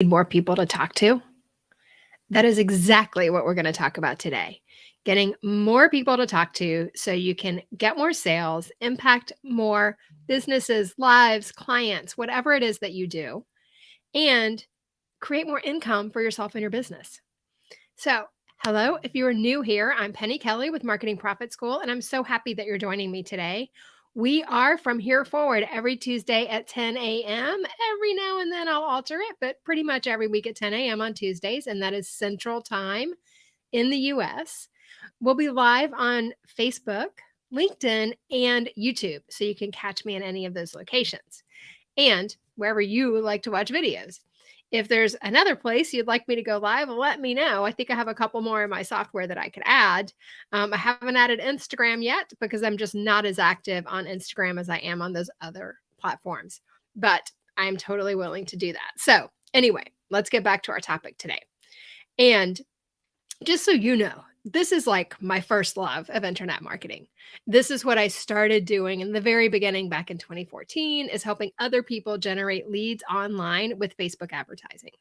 Need more people to talk to? That is exactly what we're going to talk about today. Getting more people to talk to so you can get more sales, impact more businesses, lives, clients, whatever it is that you do, and create more income for yourself and your business. So, hello, if you are new here, I'm Penny Kelly with Marketing Profit School, and I'm so happy that you're joining me today. We are from here forward every Tuesday at 10 a.m. Every now and then I'll alter it, but pretty much every week at 10 a.m. on Tuesdays, and that is Central Time in the US. We'll be live on Facebook, LinkedIn, and YouTube, so you can catch me in any of those locations and wherever you like to watch videos. If there's another place you'd like me to go live, let me know. I think I have a couple more in my software that I could add. I haven't added Instagram yet because I'm just not as active on Instagram as I am on those other platforms, but I'm totally willing to do that. So anyway, let's get back to our topic today. And just so you know, this is like my first love of internet marketing. This is what I started doing in the very beginning back in 2014, is helping other people generate leads online with Facebook advertising.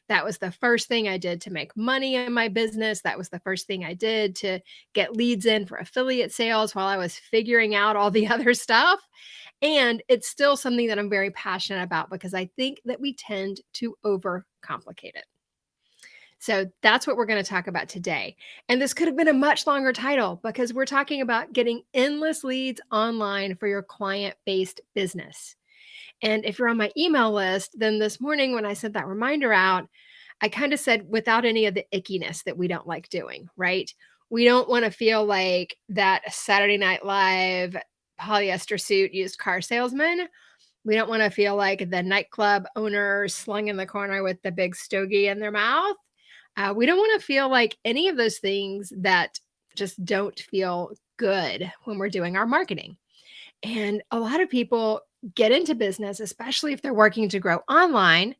That was the first thing I did to make money in my business. That was the first thing I did to get leads in for affiliate sales while I was figuring out all the other stuff. And it's still something that I'm very passionate about because I think that we tend to overcomplicate it. So that's what we're going to talk about today. And this could have been a much longer title because we're talking about getting endless leads online for your client-based business. And if you're on my email list, then this morning when I sent that reminder out, I kind of said without any of the ickiness that we don't like doing, right? We don't want to feel like that Saturday Night Live polyester suit used car salesman. We don't want to feel like the nightclub owner slung in the corner with the big stogie in their mouth. We don't want to feel like any of those things that just don't feel good when we're doing our marketing. And a lot of people get into business, especially if they're working to grow online.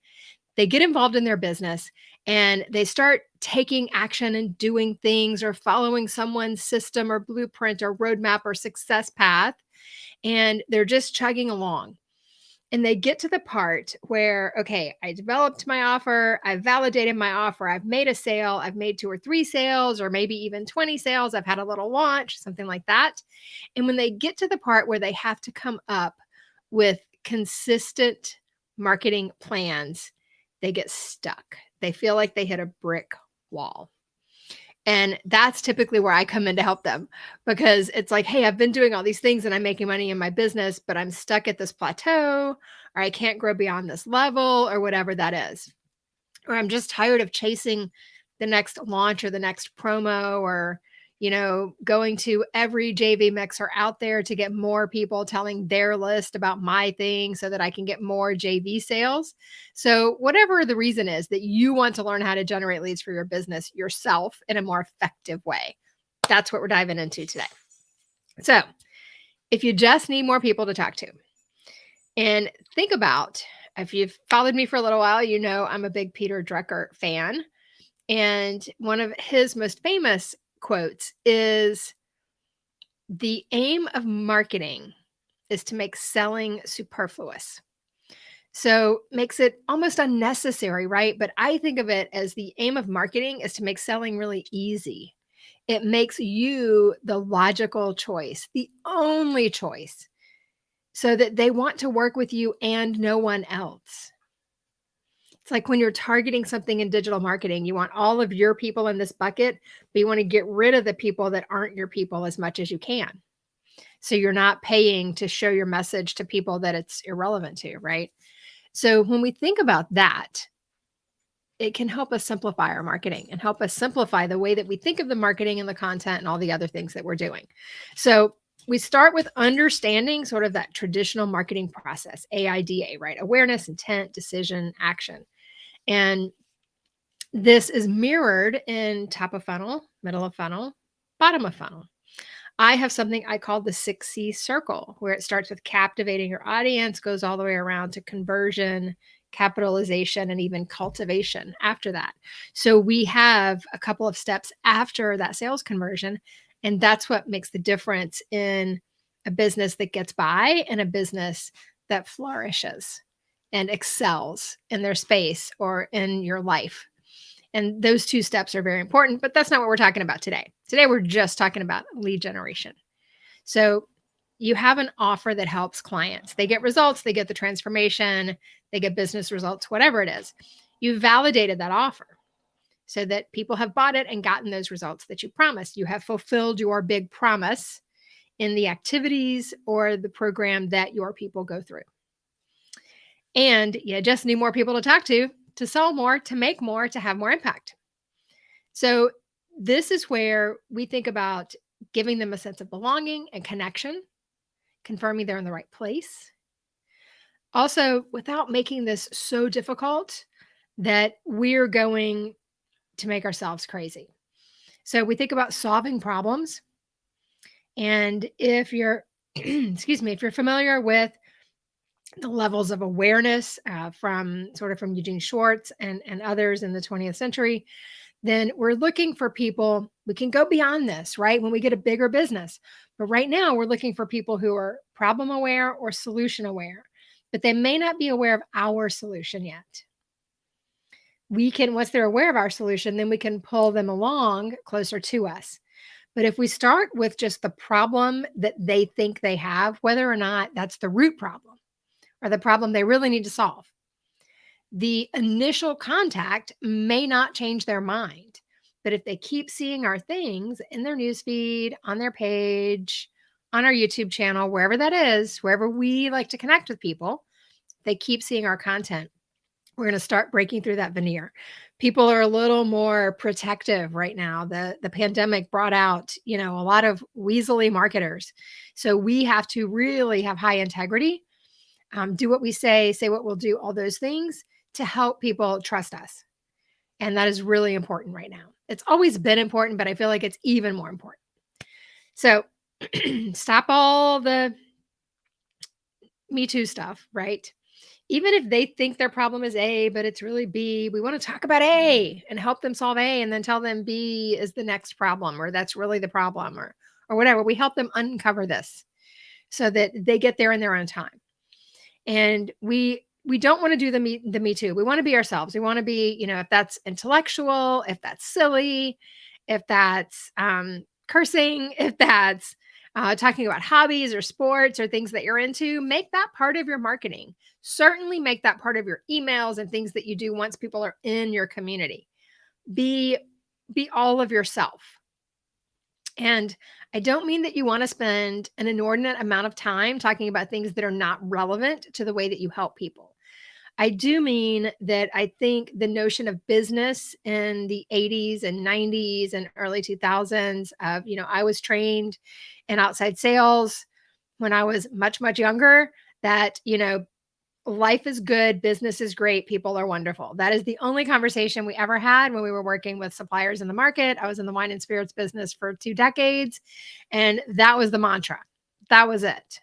They get involved in their business and they start taking action and doing things or following someone's system or blueprint or roadmap or success path. And they're just chugging along. And they get to the part where, okay, I developed my offer, I've validated my offer, I've made a sale, I've made 2 or 3 sales, or maybe even 20 sales, I've had a little launch, something like that. And when they get to the part where they have to come up with consistent marketing plans, they get stuck. They feel like they hit a brick wall. And that's typically where I come in to help them because it's like, hey, I've been doing all these things and I'm making money in my business, but I'm stuck at this plateau, or I can't grow beyond this level, or whatever that is. Or I'm just tired of chasing the next launch or the next promo, or, going to every JV mixer out there to get more people telling their list about my thing so that I can get more JV sales. So whatever the reason is that you want to learn how to generate leads for your business yourself in a more effective way, that's what we're diving into today. So if you just need more people to talk to, and think about, if you've followed me for a little while, you know I'm a big Peter Drucker fan. And one of his most famous quotes is, the aim of marketing is to make selling superfluous. So makes it almost unnecessary, right? But I think of it as the aim of marketing is to make selling really easy. It makes you the logical choice, the only choice, so that they want to work with you and no one else. It's like when you're targeting something in digital marketing, you want all of your people in this bucket, but you want to get rid of the people that aren't your people as much as you can. So you're not paying to show your message to people that it's irrelevant to, right? So when we think about that, it can help us simplify our marketing and help us simplify the way that we think of the marketing and the content and all the other things that we're doing. So we start with understanding sort of that traditional marketing process, AIDA, right? Awareness, intent, decision, action. And this is mirrored in top of funnel, middle of funnel, bottom of funnel. I have something I call the 6C circle, where it starts with captivating your audience, goes all the way around to conversion, capitalization, and even cultivation after that. So we have a couple of steps after that sales conversion, and that's what makes the difference in a business that gets by and a business that flourishes. and excels in their space or in your life. And those two steps are very important, but that's not what we're talking about today. Today, we're just talking about lead generation. So you have an offer that helps clients. They get results, they get the transformation, they get business results, whatever it is. You validated that offer so that people have bought it and gotten those results that you promised. You have fulfilled your big promise in the activities or the program that your people go through. And you just need more people to talk to sell more, to make more, to have more impact. So this is where we think about giving them a sense of belonging and connection, confirming they're in the right place. Also, without making this so difficult that we're going to make ourselves crazy. So we think about solving problems. And if you're, excuse me, if you're familiar with the levels of awareness from Eugene Schwartz and others in the 20th century, then we're looking for people. We can go beyond this, right? When we get a bigger business. But right now, we're looking for people who are problem aware or solution aware, but they may not be aware of our solution yet. Once they're aware of our solution, then we can pull them along closer to us. But if we start with just the problem that they think they have, whether or not that's the root problem or the problem they really need to solve, the initial contact may not change their mind. But if they keep seeing our things in their newsfeed, on their page, on our YouTube channel, wherever that is, wherever we like to connect with people, they keep seeing our content. We're going to start breaking through that veneer. People are a little more protective right now. The pandemic brought out, a lot of weaselly marketers. So we have to really have high integrity, do what we say what we'll do, all those things to help people trust us. And that is really important right now. It's always been important, but I feel like it's even more important. So stop all the Me Too stuff, right? Even if they think their problem is A, but it's really B, we want to talk about A and help them solve A and then tell them B is the next problem, or that's really the problem, or whatever. We help them uncover this so that they get there in their own time. And we don't want to do the Me Too. We want to be ourselves. We want to be, if that's intellectual, if that's silly, if that's cursing, if that's talking about hobbies or sports or things that you're into, make that part of your marketing. Certainly make that part of your emails and things that you do once people are in your community. Be all of yourself. And I don't mean that you want to spend an inordinate amount of time talking about things that are not relevant to the way that you help people. I do mean that I think the notion of business in the 80s and 90s and early 2000s of, I was trained in outside sales when I was much, much younger, that, life is good, business is great, people are wonderful. That is the only conversation we ever had when we were working with suppliers in the market. I was in the wine and spirits business for 2 decades, and that was the mantra. That was it.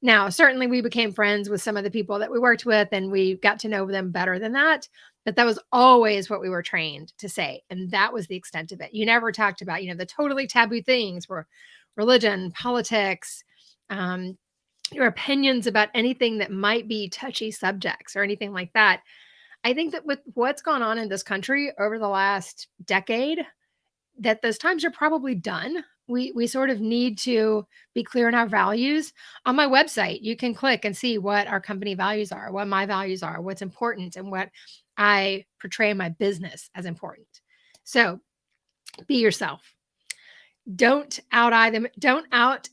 Now, certainly we became friends with some of the people that we worked with, and we got to know them better than that. But that was always what we were trained to say. And that was the extent of it. You never talked about, the totally taboo things were religion, politics, your opinions about anything that might be touchy subjects or anything like that. I think that with what's gone on in this country over the last decade, that those times are probably done. We sort of need to be clear in our values. On my website, you can click and see what our company values are, what my values are, what's important, and what I portray in my business as important. So be yourself. Don't out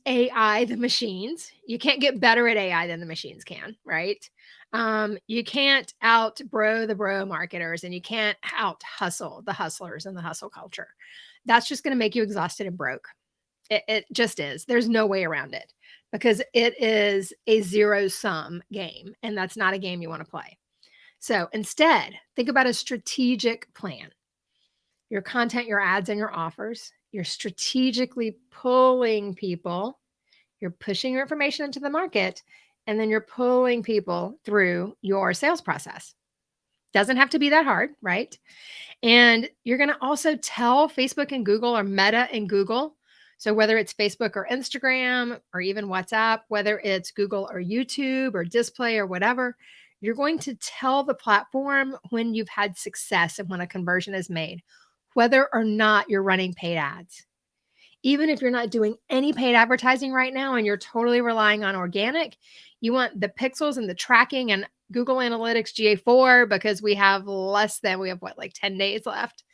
AI the machines. You can't get better at AI than the machines can, right? You can't out bro the bro marketers, and you can't out hustle the hustlers and the hustle culture. That's just going to make you exhausted and broke. It just is. There's no way around it, because it is a zero-sum game, and that's not a game you want to play. So instead, think about a strategic plan. Your content, your ads, and your offers. You're strategically pulling people. You're pushing your information into the market, and then you're pulling people through your sales process. Doesn't have to be that hard, right? And you're going to also tell Facebook and Google, or Meta and Google. So whether it's Facebook or Instagram or even WhatsApp, whether it's Google or YouTube or display or whatever, You're going to tell the platform when you've had success and when a conversion is made, whether or not you're running paid ads. Even if you're not doing any paid advertising right now and you're totally relying on organic, you want the pixels and the tracking and Google Analytics GA4 because we have like 10 days left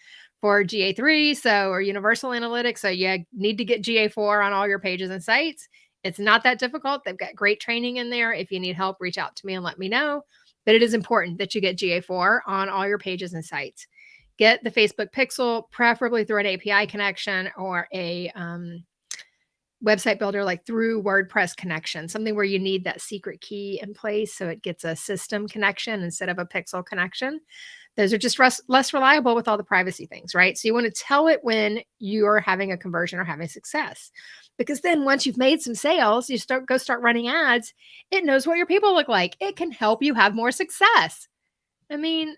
for GA3, or Universal Analytics. So you need to get GA4 on all your pages and sites. It's not that difficult. They've got great training in there. If you need help, reach out to me and let me know. But it is important that you get GA4 on all your pages and sites. Get the Facebook Pixel, preferably through an API connection or a website builder, like through WordPress connection, something where you need that secret key in place so it gets a system connection instead of a pixel connection. Those are just less reliable with all the privacy things, right? So you want to tell it when you're having a conversion or having success, because then once you've made some sales, you start running ads. It knows what your people look like. It can help you have more success. I mean,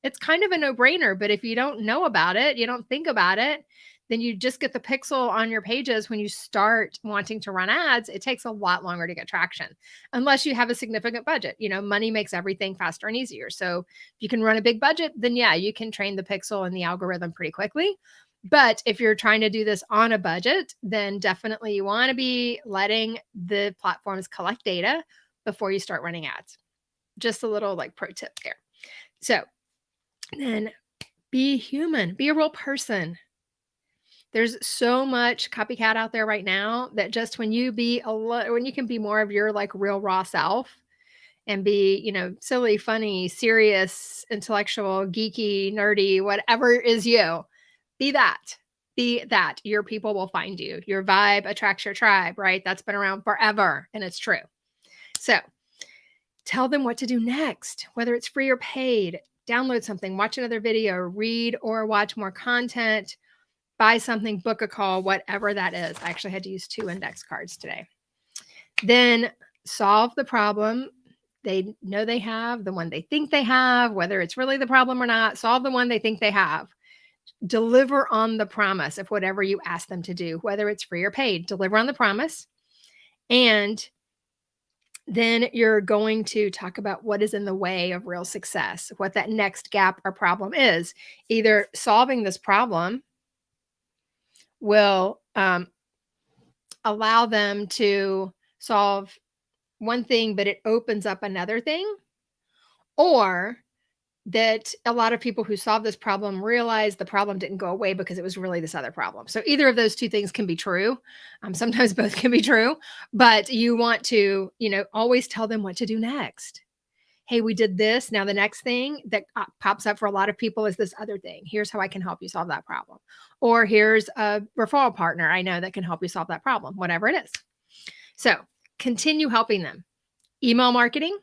it's kind of a no-brainer, but if you don't know about it, you don't think about it, then you just get the pixel on your pages. When you start wanting to run ads, it takes a lot longer to get traction unless you have a significant budget. Money makes everything faster and easier. So if you can run a big budget, then yeah, you can train the pixel and the algorithm pretty quickly. But if you're trying to do this on a budget, then definitely you want to be letting the platforms collect data before you start running ads. Just a little pro tip there. So then be human, be a real person. There's so much copycat out there right now that just when you can be more of your real raw self and be, silly, funny, serious, intellectual, geeky, nerdy, whatever is you, be that. Your people will find you. Your vibe attracts your tribe, right? That's been around forever and it's true. So tell them what to do next, whether it's free or paid. Download something, watch another video, read or watch more content, buy something, book a call, whatever that is. I actually had to use 2 index cards today. Then solve the problem they know they have, the one they think they have, whether it's really the problem or not. Solve the one they think they have. Deliver on the promise of whatever you ask them to do, whether it's free or paid. Deliver on the promise. And then you're going to talk about what is in the way of real success, what that next gap or problem is. Either solving this problem will allow them to solve one thing, but it opens up another thing, or that a lot of people who solve this problem realize the problem didn't go away because it was really this other problem. So either of those two things can be true. Sometimes both can be true, but you want to, always tell them what to do next. Hey, we did this. Now the next thing that pops up for a lot of people is this other thing. Here's how I can help you solve that problem. Or here's a referral partner I know that can help you solve that problem, whatever it is. So continue helping them. Email marketing.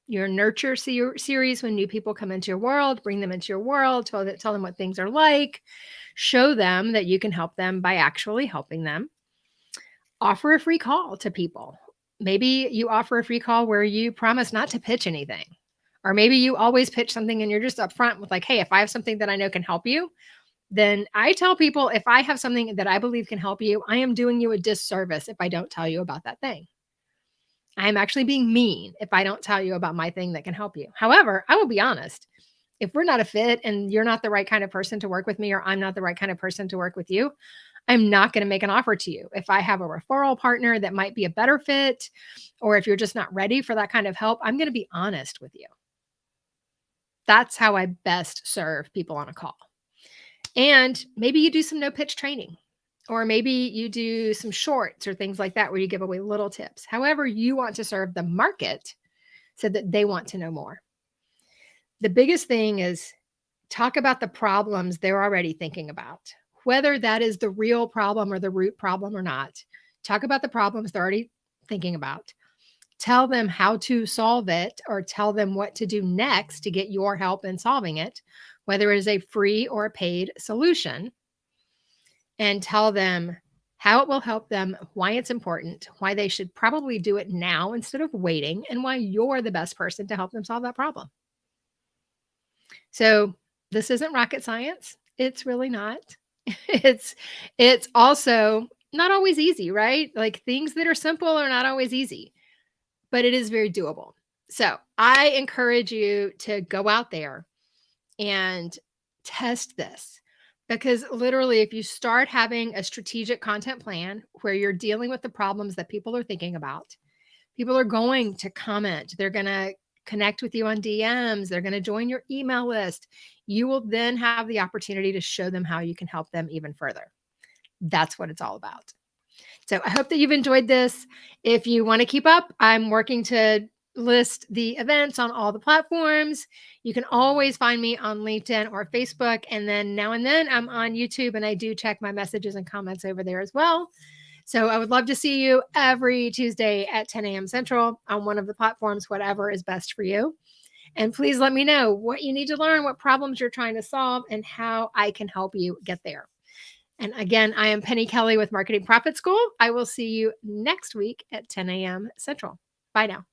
Your nurture series, when new people come into your world, bring them into your world, tell them what things are like, show them that you can help them by actually helping them. Offer a free call to people. Maybe you offer a free call where you promise not to pitch anything. Or maybe you always pitch something and you're just upfront with hey, if I have something that I know can help you, then I tell people, if I have something that I believe can help you, I am doing you a disservice if I don't tell you about that thing. I am actually being mean if I don't tell you about my thing that can help you. However, I will be honest. If we're not a fit and you're not the right kind of person to work with me, or I'm not the right kind of person to work with you, I'm not going to make an offer to you. If I have a referral partner that might be a better fit, or if you're just not ready for that kind of help, I'm going to be honest with you. That's how I best serve people on a call. And maybe you do some no pitch training. Or maybe you do some shorts or things like that where you give away little tips. However you want to serve the market so that they want to know more. The biggest thing is talk about the problems they're already thinking about, whether that is the real problem or the root problem or not. Talk about the problems they're already thinking about. Tell them how to solve it, or tell them what to do next to get your help in solving it, whether it is a free or a paid solution. And tell them how it will help them, why it's important, why they should probably do it now instead of waiting, and why you're the best person to help them solve that problem. So this isn't rocket science. It's really not. It's also not always easy, right? Things that are simple are not always easy, but it is very doable. So I encourage you to go out there and test this, because literally, if you start having a strategic content plan where you're dealing with the problems that people are thinking about, people are going to comment, they're going to connect with you on DMs, they're going to join your email list. You will then have the opportunity to show them how you can help them even further. That's what it's all about. So I hope that you've enjoyed this. If you want to keep up, I'm working to list the events on all the platforms. You can always find me on LinkedIn or Facebook. And then now and then I'm on YouTube, and I do check my messages and comments over there as well. So I would love to see you every Tuesday at 10 a.m. Central on one of the platforms, whatever is best for you. And please let me know what you need to learn, what problems you're trying to solve, and how I can help you get there. And again, I am Penny Kelly with Marketing Profit School. I will see you next week at 10 a.m. Central. Bye now.